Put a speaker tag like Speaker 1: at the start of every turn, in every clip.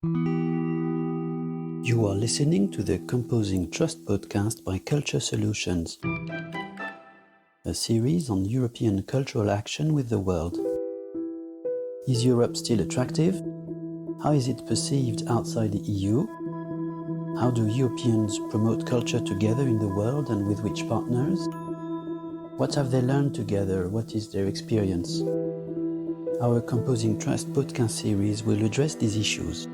Speaker 1: You are listening to the Composing Trust podcast by Culture Solutions, a series on European cultural action with the world. Is Europe still attractive? How is it perceived outside the EU? How do Europeans promote culture together in the world and with which partners? What have they learned together? What is their experience? Our Composing Trust podcast series will address these issues.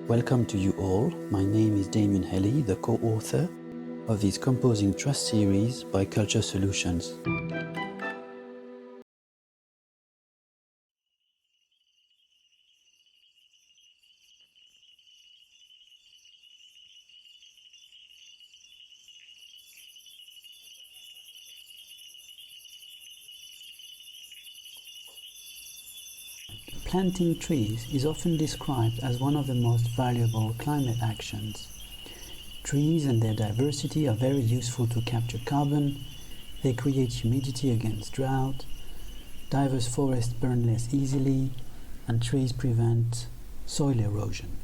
Speaker 1: Welcome to you all. My name is Damien Helly, the co-author of this Composing Trust series by Culture Solutions. Planting trees is often described as one of the most valuable climate actions. Trees and their diversity are very useful to capture carbon, they create humidity against drought, diverse forests burn less easily, and trees prevent soil erosion.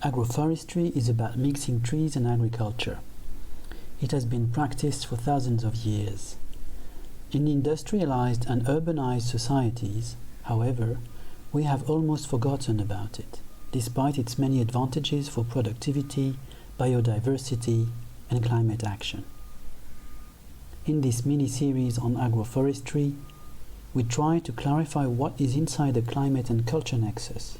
Speaker 1: Agroforestry is about mixing trees and agriculture. It has been practiced for thousands of years. In industrialized and urbanized societies, however, we have almost forgotten about it, despite its many advantages for productivity, biodiversity, and climate action. In this mini-series on agroforestry, we try to clarify what is inside the climate and culture nexus.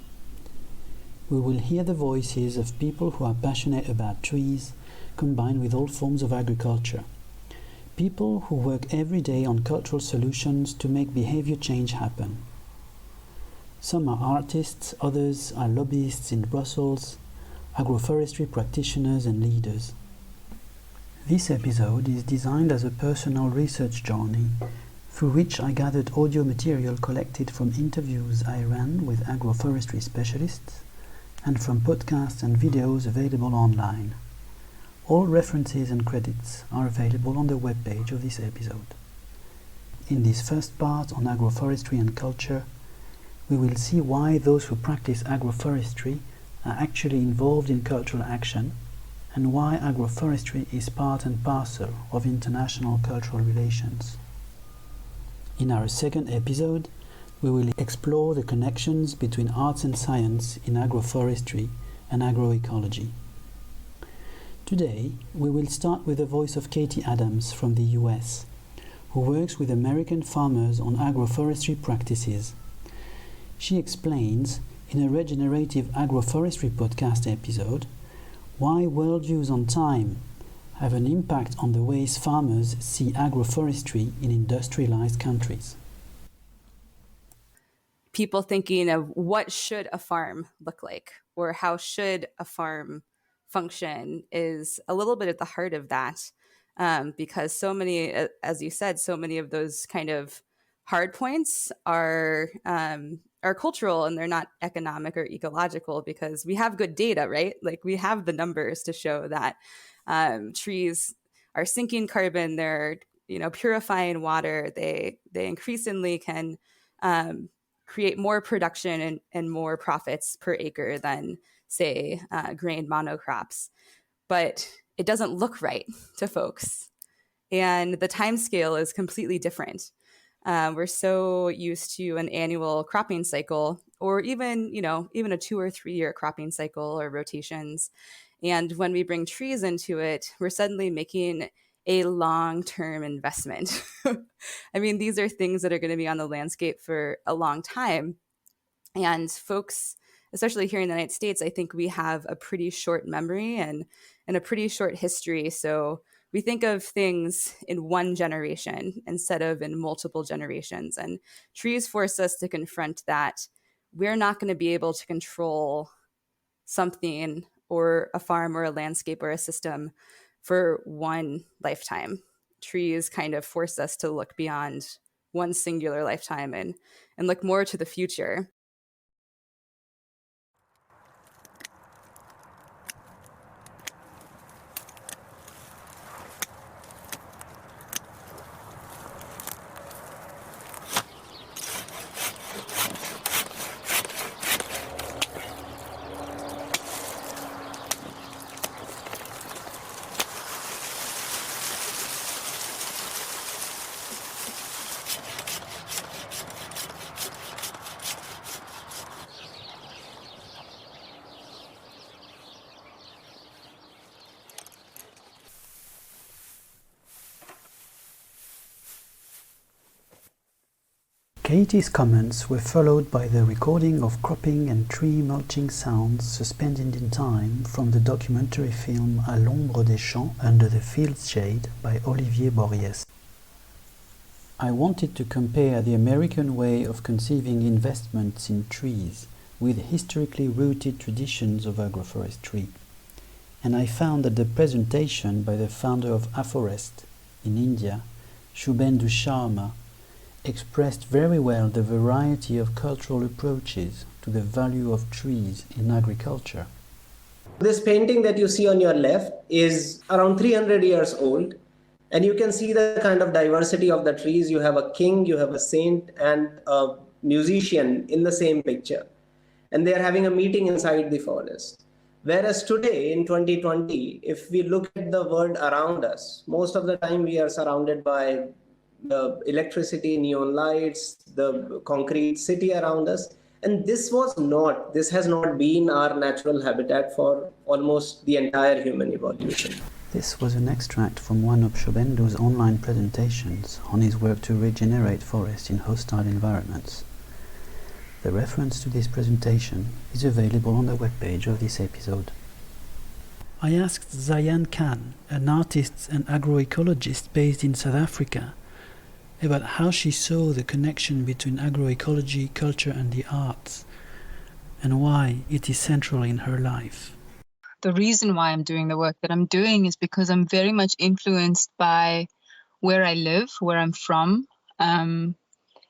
Speaker 1: We will hear the voices of people who are passionate about trees, combined with all forms of agriculture. People who work every day on cultural solutions to make behavior change happen. Some are artists, others are lobbyists in Brussels, agroforestry practitioners and leaders. This episode is designed as a personal research journey through which I gathered audio material collected from interviews I ran with agroforestry specialists and from podcasts and videos available online. All references and credits are available on the webpage of this episode. In this first part on agroforestry and culture, we will see why those who practice agroforestry are actually involved in cultural action and why agroforestry is part and parcel of international cultural relations. In our second episode, we will explore the connections between arts and science in agroforestry and agroecology. Today, we will start with the voice of Katie Adams from the US, who works with American farmers on agroforestry practices. She explains, in a Regenerative Agroforestry podcast episode, why worldviews on time have an impact on the ways farmers see agroforestry in industrialized countries.
Speaker 2: People thinking of what should a farm look like or how should a farm function is a little bit at the heart of that, because so many, as you said, so many of those kind of hard points are cultural and they're not economic or ecological, because we have good data, right? Like we have the numbers to show that trees are sinking carbon, they're purifying water, they increasingly can create more production and more profits per acre than, say, grain monocrops. But it doesn't look right to folks. And the time scale is completely different. We're so used to an annual cropping cycle, or even a 2 or 3 year cropping cycle or rotations. And when we bring trees into it, we're suddenly making a long-term investment. I mean, these are things that are going to be on the landscape for a long time. And folks, especially here in the United States, I think we have a pretty short memory and a pretty short history. So we think of things in one generation instead of in multiple generations. And trees force us to confront that we're not going to be able to control something or a farm or a landscape or a system for one lifetime. Trees kind of force us to look beyond one singular lifetime and look more to the future.
Speaker 1: Katie's comments were followed by the recording of cropping and tree mulching sounds suspended in time from the documentary film À l'ombre des champs, Under the Field's Shade by Olivier Borries. I wanted to compare the American way of conceiving investments in trees with historically rooted traditions of agroforestry, and I found that the presentation by the founder of Agroforestry in India, Shubhendu Sharma, expressed very well the variety of cultural approaches to the value of trees in agriculture.
Speaker 3: This painting that you see on your left is around 300 years old, and you can see the kind of diversity of the trees. You have a king, you have a saint, and a musician in the same picture, and they are having a meeting inside the forest. Whereas today in 2020, if we look at the world around us, most of the time we are surrounded by the electricity, neon lights, the concrete city around us. And this has not been our natural habitat for almost the entire human evolution.
Speaker 1: This was an extract from one of Shubhendu's online presentations on his work to regenerate forests in hostile environments. The reference to this presentation is available on the webpage of this episode. I asked Zayan Khan, an artist and agroecologist based in South Africa, about how she saw the connection between agroecology, culture and the arts, and why it is central in her life.
Speaker 4: The reason why I'm doing the work that I'm doing is because I'm very much influenced by where I live, where I'm from,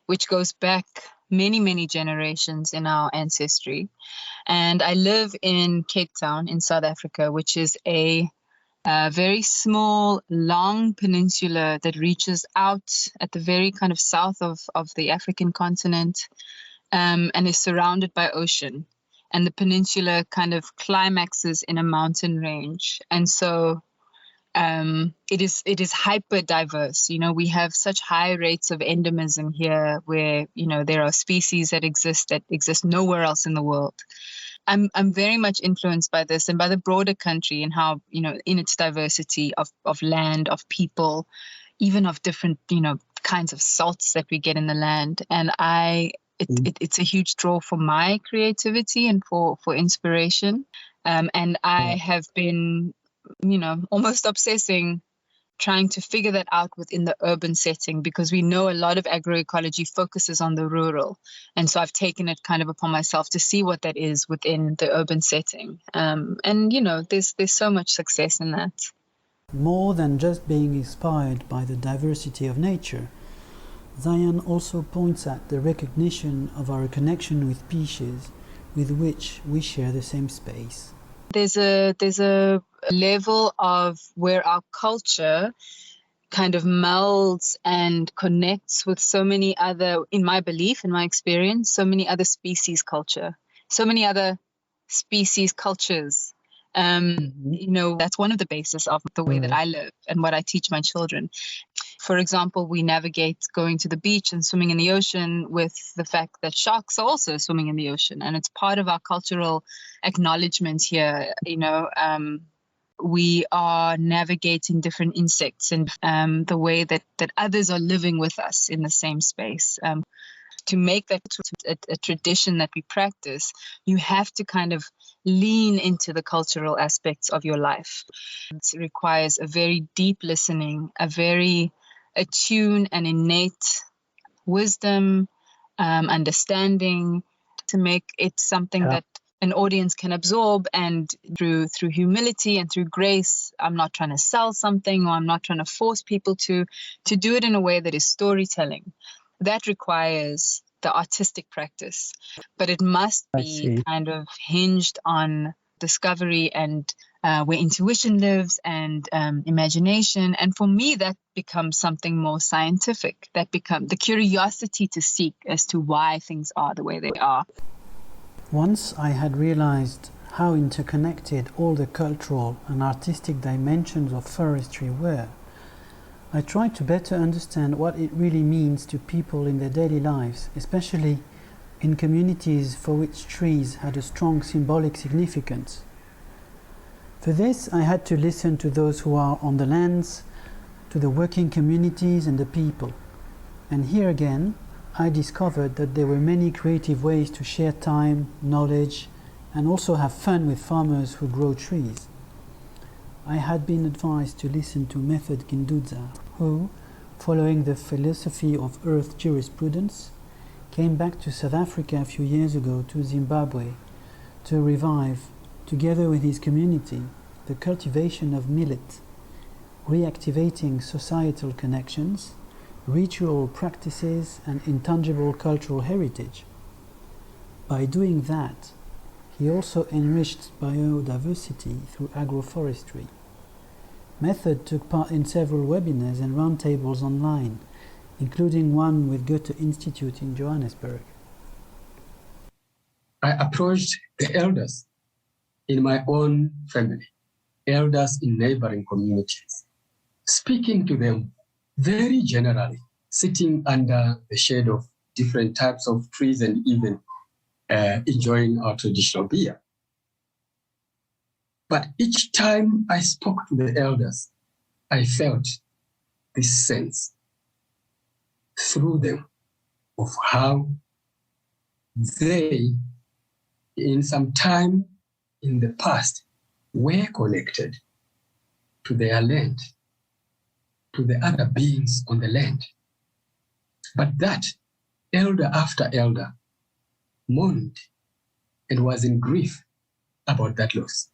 Speaker 4: which goes back many, many generations in our ancestry. And I live in Cape Town in South Africa, which is a very small, long peninsula that reaches out at the very kind of south of the African continent, and is surrounded by ocean. And the peninsula kind of climaxes in a mountain range. And so it is hyper diverse. You know, we have such high rates of endemism here where, you know, there are species that exist nowhere else in the world. I'm very much influenced by this and by the broader country and how, you know, in its diversity of land, of people, even of different, you know, kinds of salts that we get in the land. And it's a huge draw for my creativity and for inspiration. And I have been, you know, almost obsessing, trying to figure that out within the urban setting, because we know a lot of agroecology focuses on the rural. And so I've taken it kind of upon myself to see what that is within the urban setting. And, you know, there's so much success in that.
Speaker 1: More than just being inspired by the diversity of nature, Zayan also points at the recognition of our connection with species with which we share the same space.
Speaker 4: There's a level of where our culture kind of melds and connects with so many other, in my belief, in my experience, so many other species culture, so many other species cultures. You know, that's one of the bases of the way that I live and what I teach my children. For example, we navigate going to the beach and swimming in the ocean with the fact that sharks are also swimming in the ocean. And it's part of our cultural acknowledgement here. You know, we are navigating different insects and the way that others are living with us in the same space. To make that a tradition that we practice, you have to kind of lean into the cultural aspects of your life. It requires a very deep listening, a very attuned and innate wisdom, understanding, to make it something that an audience can absorb, and through humility and through grace. I'm not trying to sell something, or I'm not trying to force people to do it in a way that is storytelling. That requires the artistic practice, but it must be kind of hinged on discovery and where intuition lives and imagination. And for me, that becomes something more scientific. That becomes the curiosity to seek as to why things are the way they are.
Speaker 1: Once I had realized how interconnected all the cultural and artistic dimensions of forestry were, I tried to better understand what it really means to people in their daily lives, especially in communities for which trees had a strong symbolic significance. For this, I had to listen to those who are on the lands, to the working communities and the people. And here again, I discovered that there were many creative ways to share time, knowledge, and also have fun with farmers who grow trees. I had been advised to listen to Method Gindudza, who, following the philosophy of earth jurisprudence, came back to South Africa a few years ago to Zimbabwe to revive, together with his community, the cultivation of millet, reactivating societal connections, ritual practices, and intangible cultural heritage. By doing that, he also enriched biodiversity through agroforestry. Method took part in several webinars and roundtables online, including one with Goethe Institute in Johannesburg.
Speaker 5: I approached the elders in my own family, elders in neighboring communities, speaking to them very generally, sitting under the shade of different types of trees and even enjoying our traditional beer. But each time I spoke to the elders, I felt this sense through them of how they, in some time in the past, were connected to their land, to the other beings on the land. But that elder after elder mourned and was in grief about that loss.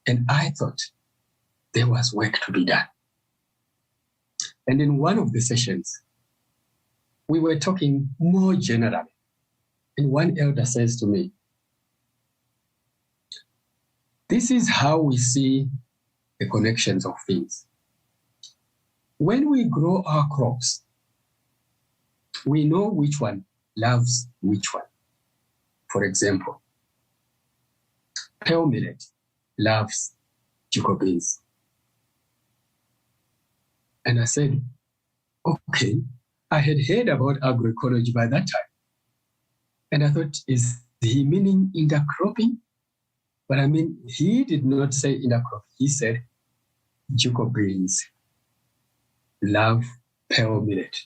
Speaker 5: And I thought there was work to be done. And in one of the sessions, we were talking more generally. And one elder says to me, this is how we see the connections of things. When we grow our crops, we know which one loves which one. For example, pearl millet loves cocoa beans. And I said, okay, I had heard about agroecology by that time. And I thought, is he meaning intercropping? But I mean, he did not say intercropping. He said, cocoa beans love pearl millet.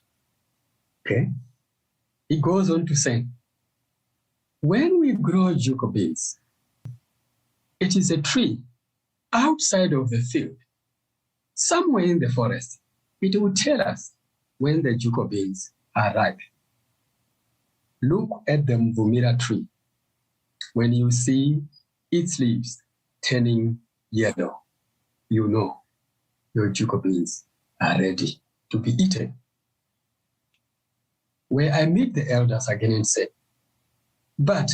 Speaker 5: Okay? He goes on to say, when we grow cocoa beans, it is a tree outside of the field, somewhere in the forest. It will tell us when the cocoa beans are ripe. Look at the Mvumira tree. When you see its leaves turning yellow, you know your cocoa beans are ready to be eaten. Where I meet the elders again and say, but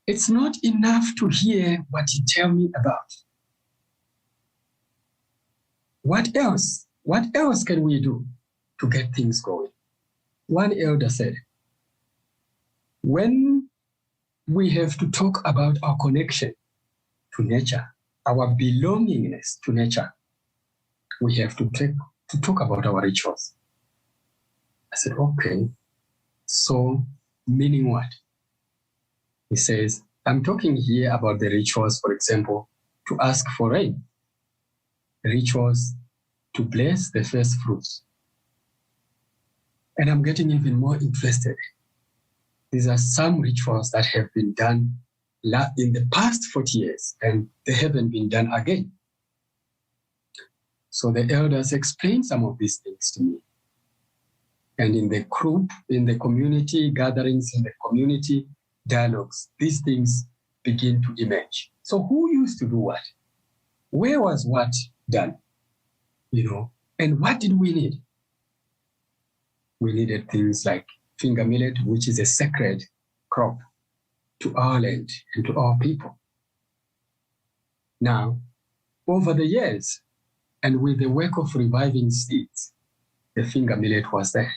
Speaker 5: it's not enough to hear what you tell me about. What else? What else can we do to get things going? One elder said, when we have to talk about our connection to nature, our belongingness to nature, we have to talk about our rituals. I said, okay, so meaning what? He says, I'm talking here about the rituals, for example, to ask for rain, rituals to bless the first fruits. And I'm getting even more interested. These are some rituals that have been done in the past 40 years, and they haven't been done again. So the elders explained some of these things to me. And in the group, in the community gatherings, in the community dialogues, these things begin to emerge. So who used to do what? Where was what done? And what did we need? We needed things like finger millet, which is a sacred crop to our land and to our people. Now, over the years, and with the work of reviving seeds, the finger millet was there.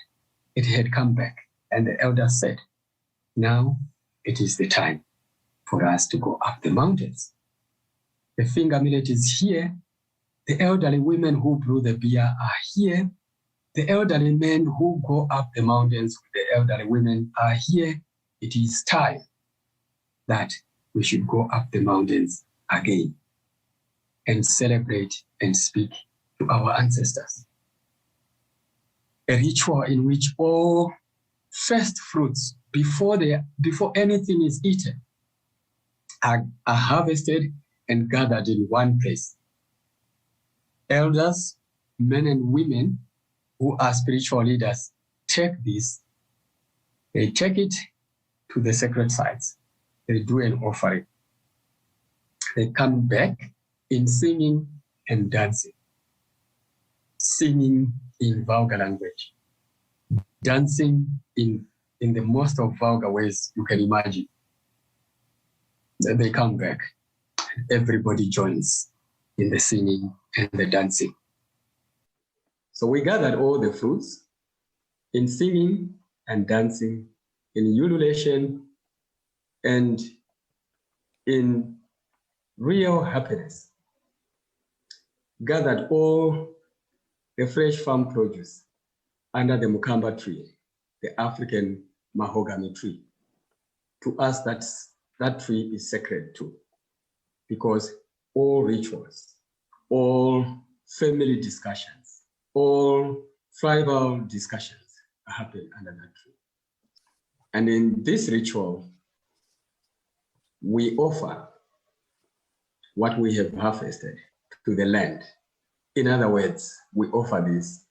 Speaker 5: It had come back, and the elders said, now it is the time for us to go up the mountains. The finger millet is here. The elderly women who brew the beer are here. The elderly men who go up the mountains with the elderly women are here. It is time that we should go up the mountains again and celebrate and speak to our ancestors. a ritual in which all first fruits, before anything is eaten, are harvested and gathered in one place. Elders, men and women who are spiritual leaders, take this, they take it to the sacred sites, they do an offering. They come back in singing and dancing. Singing in vulgar language, dancing in the most of vulgar ways you can imagine. Then they come back, everybody joins in the singing and the dancing. So we gathered all the fruits in singing and dancing, in ululation and in real happiness. Gathered all the fresh farm produce under the Mukamba tree, the African mahogany tree. To us, that tree is sacred too, because all rituals, all family discussions, all tribal discussions happen under that tree. And in this ritual, we offer what we have harvested to the land. In other words, we offer this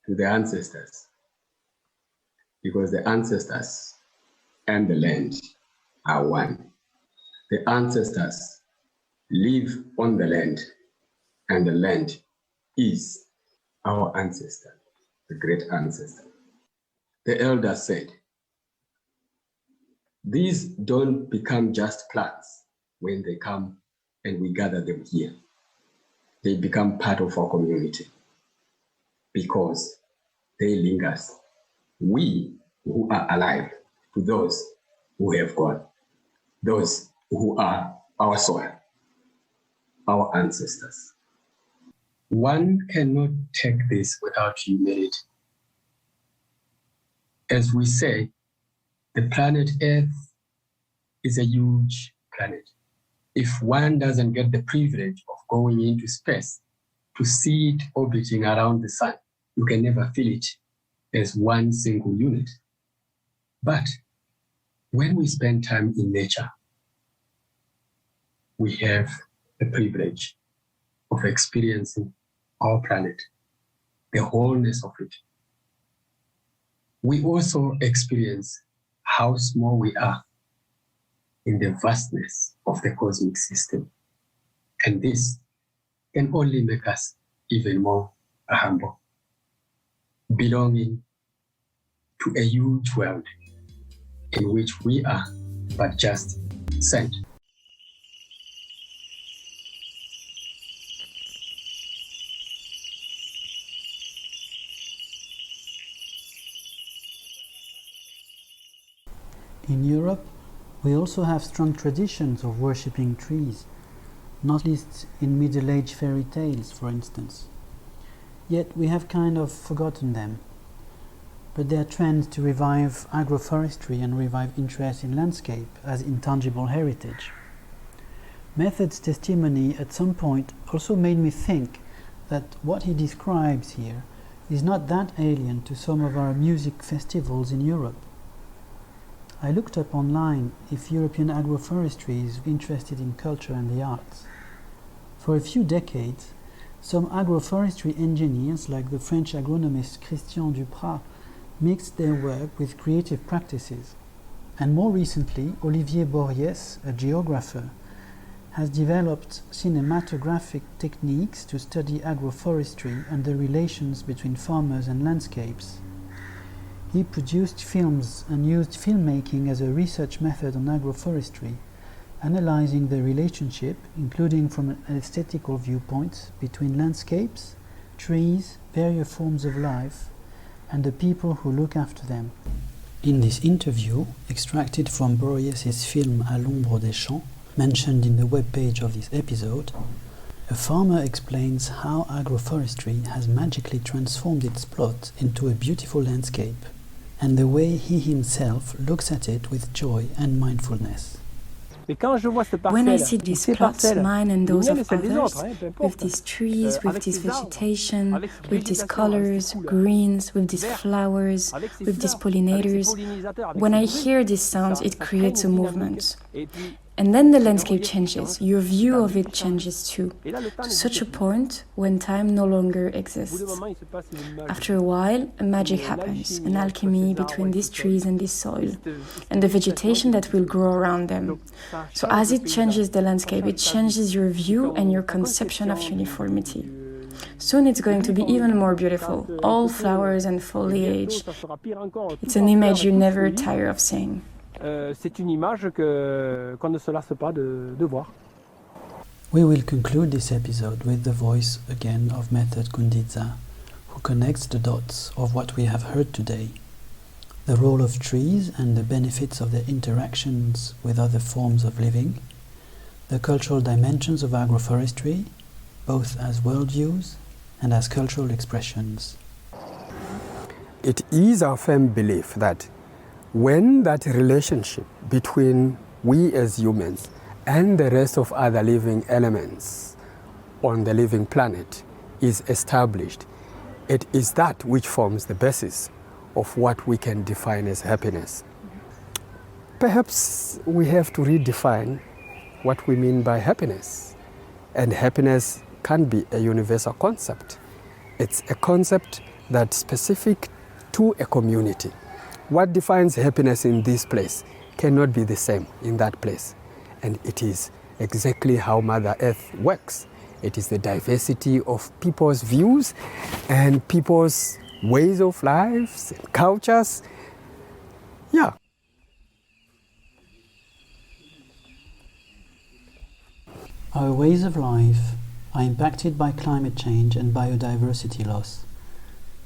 Speaker 5: to the ancestors, because the ancestors and the land are one. The ancestors live on the land, and the land is our ancestor, the great ancestor. The elders said, these don't become just plants when they come and we gather them here. They become part of our community because they link us, we who are alive, to those who have gone, those who are our soil, our ancestors. One cannot take this without humility. As we say, the planet Earth is a huge planet. If one doesn't get the privilege of going into space to see it orbiting around the sun, you can never feel it as one single unit. But when we spend time in nature, we have the privilege of experiencing our planet, the wholeness of it. We also experience how small we are in the vastness of the cosmic system. And this can only make us even more humble, belonging to a huge world in which we are but just sand.
Speaker 1: In Europe, we also have strong traditions of worshipping trees, not least in Middle Age fairy tales, for instance. Yet we have kind of forgotten them. But there are trends to revive agroforestry and revive interest in landscape as intangible heritage. Method's testimony at some point also made me think that what he describes here is not that alien to some of our music festivals in Europe. I looked up online if European agroforestry is interested in culture and the arts. For a few decades, some agroforestry engineers, like the French agronomist Christian Duprat, mixed their work with creative practices. And more recently, Olivier Borries, a geographer, has developed cinematographic techniques to study agroforestry and the relations between farmers and landscapes. He produced films and used filmmaking as a research method on agroforestry, analyzing the relationship, including from an aesthetical viewpoint, between landscapes, trees, various forms of life, and the people who look after them. In this interview, extracted from Borries' film À l'ombre des champs, mentioned in the webpage of this episode, a farmer explains how agroforestry has magically transformed its plot into a beautiful landscape, and the way he himself looks at it with joy and mindfulness.
Speaker 6: When I see these plots, mine and those of others, with these trees, with this vegetation, with these colors, greens, with these flowers, with these pollinators, when I hear these sounds, it creates a movement. And then the landscape changes, your view of it changes too, to such a point when time no longer exists. After a while, a magic happens, an alchemy between these trees and this soil, and the vegetation that will grow around them. So as it changes the landscape, it changes your view and your conception of uniformity. Soon it's going to be even more beautiful, all flowers and foliage. It's an image you never tire of seeing.
Speaker 7: C'est une image qu'on ne se lasse pas de voir.
Speaker 1: We will conclude this episode with the voice again of Method Kundidza, who connects the dots of what we have heard today. The role of trees and the benefits of their interactions with other forms of living, the cultural dimensions of agroforestry, both as worldviews and as cultural expressions.
Speaker 8: It is our firm belief that when that relationship between we as humans and the rest of other living elements on the living planet is established, it is that which forms the basis of what we can define as happiness. Perhaps we have to redefine what we mean by happiness. And happiness can be a universal concept. It's a concept that's specific to a community. What defines happiness in this place cannot be the same in that place. And it is exactly how Mother Earth works. It is the diversity of people's views and people's ways of lives, cultures. Yeah.
Speaker 1: Our ways of life are impacted by climate change and biodiversity loss.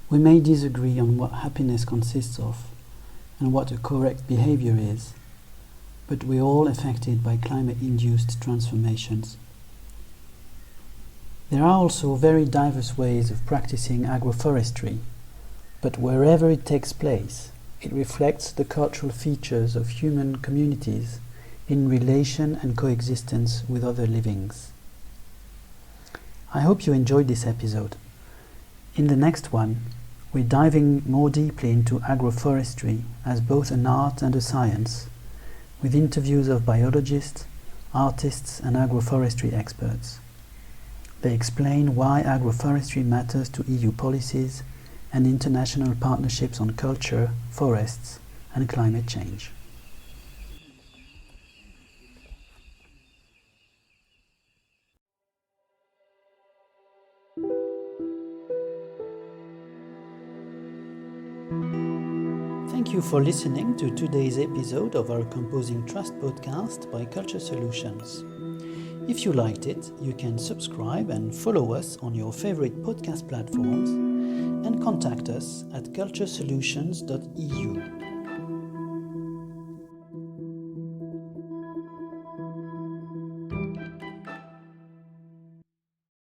Speaker 1: We may disagree on what happiness consists of and what a correct behavior is, but we're all affected by climate-induced transformations. There are also very diverse ways of practicing agroforestry, but wherever it takes place, it reflects the cultural features of human communities in relation and coexistence with other livings. I hope you enjoyed this episode. In the next one, we're diving more deeply into agroforestry as both an art and a science, with interviews of biologists, artists and agroforestry experts. They explain why agroforestry matters to EU policies and international partnerships on culture, forests and climate change. Thank you for listening to today's episode of our Composing Trust podcast by Culture Solutions. If you liked it, you can subscribe and follow us on your favorite podcast platforms and contact us at culturesolutions.eu.